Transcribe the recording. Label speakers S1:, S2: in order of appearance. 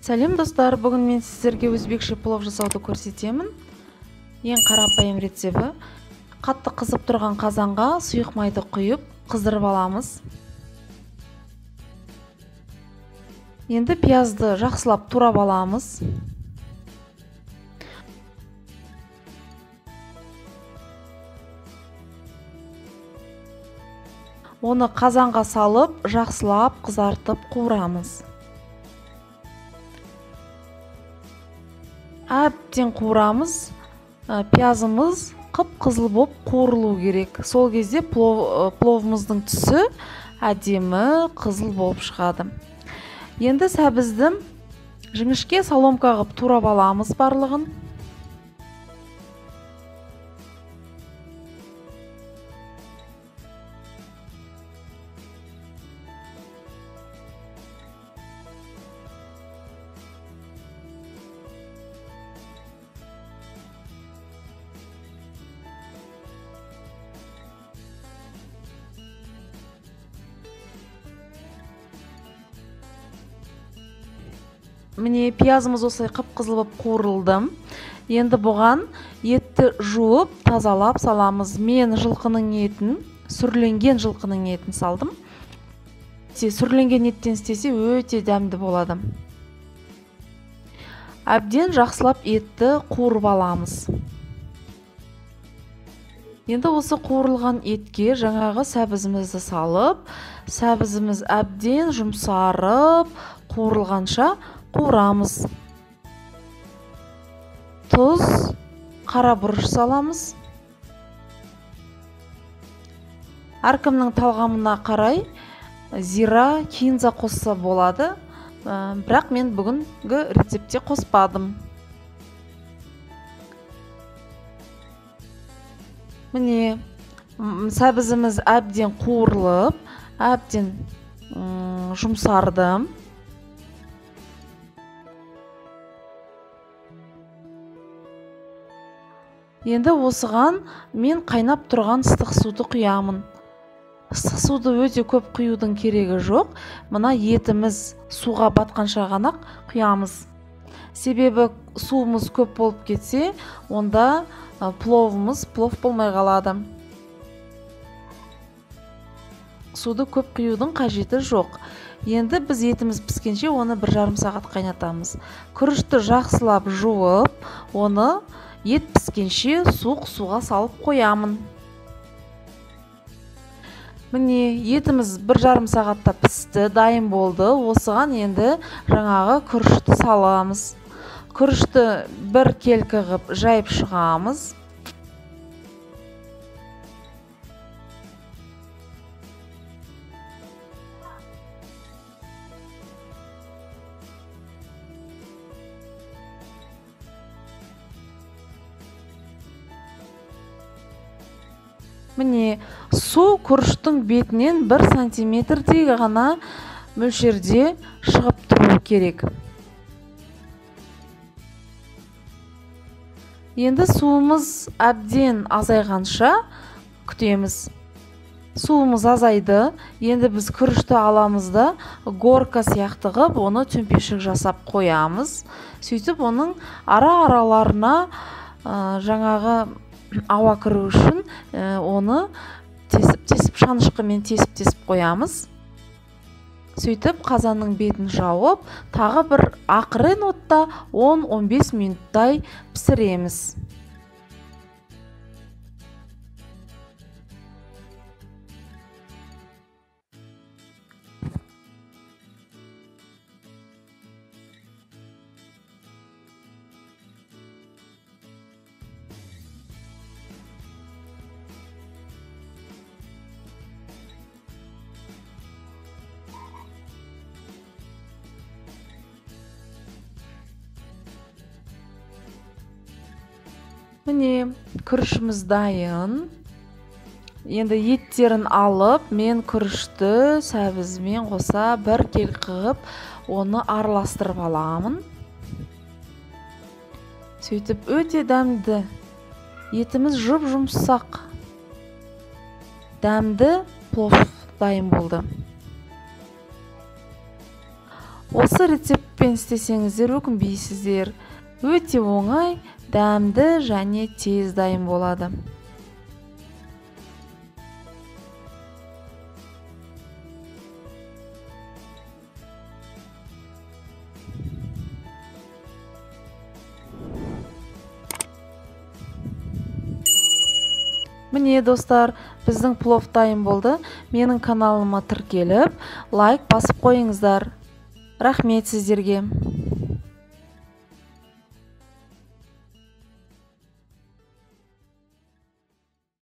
S1: Сәлем достар, бүгін мен сіздерге өзбекше плов жасауды көрсетемін. Ең қарапайым рецебі. Қатты қызып тұрған қазанға сұйық майды құйып, қыздырып аламыз. Енді пиязды жақсылап турап аламыз. Оны қазанға салып, жақсылап қызартып қуырамыз. Әбден қуырамыз. Пиязымыз қып-қызыл болып қуырылу керек. Сол кезде пловымыздың түсі әдемі қызыл болып шығады. Енді сәбізді жіңішке соломка қылып турап аламыз барлығын. Міне пиязымыз осылай қып-қызыл болып қуырылды. Енді бұған етті жуып, тазалап саламыз. Мен жылқының етін, сүрленген жылқының етін салдым. Сүрленген еттен істесе өте дәмді болады. Әбден жақсылап етті қуырып аламыз. Енді осы қуырылған етке жаңағы сәбізімізді салып, сәбізіміз әбден жұмсарып, қуырылғанша қуырамыз. Тұз, қара бұрыш саламыз. Әркімнің талғамына қарай зира, кинза қосса болады. Бірақ мен бүгінгі рецепте қоспадым. Міне, сәбізіміз әбден қуырылып, әбден жұмсарды. Енді осыған мен қайнап тұрған ыстық суды құямын. Ыстық суды өте көп құюдың керегі жоқ. Мына етіміз суға батқанша ғана құямыз. Себебі суымыз көп болып кетсе, онда пловымыз плов болмай қалады. Суды көп құюдың қажеті жоқ. Енді біз етіміз піскенше оны 1,5 сағат қайнатамыз. Күрішті жақсылап жуып, оны ет піскенше суық суға салып қоямын. Міне, етіміз 1,5 сағатта пісті, дайын болды. Осыған енді жаңағы күрішті саламыз. Күрішті бір келкі ғып жайып шығамыз. Міне, су күріштің бетінен 1 сантиметрдей ғана мөлшерде шығып тұру керек. Енді суымыз әбден азайғанша күтеміз. Суымыз азайды. Енді біз күрішті аламыз да горка сияқты ғып, оны төмпешік жасап қоямыз. Сөйтіп, оның ара-араларына жаңағы ауа кіру үшін оны тесіп, шанышқымен тесіп қоямыз. Сөйтіп, қазанның бетін жауып, тағы бір ақырын отта 10-15 минуттай пісіреміз. Міне, күрішіміз дайын. Енді еттерін алып, мен күрішті сәбізімен қоса бір келкі қылып, оны араластырып аламын. Сөйтіп, өте дәмді. Етіміз жұп-жұмсақ. Дәмді плов дайын болды. Осы рецептпен істесеңіздер өкінбейсіздер. Өте оңай, дәмді және тез дайын болады. Міне достар, біздің плов дайын болды. Менің каналыма тіркеліп, лайк басып қойыңыздар. Рахмет сіздерге.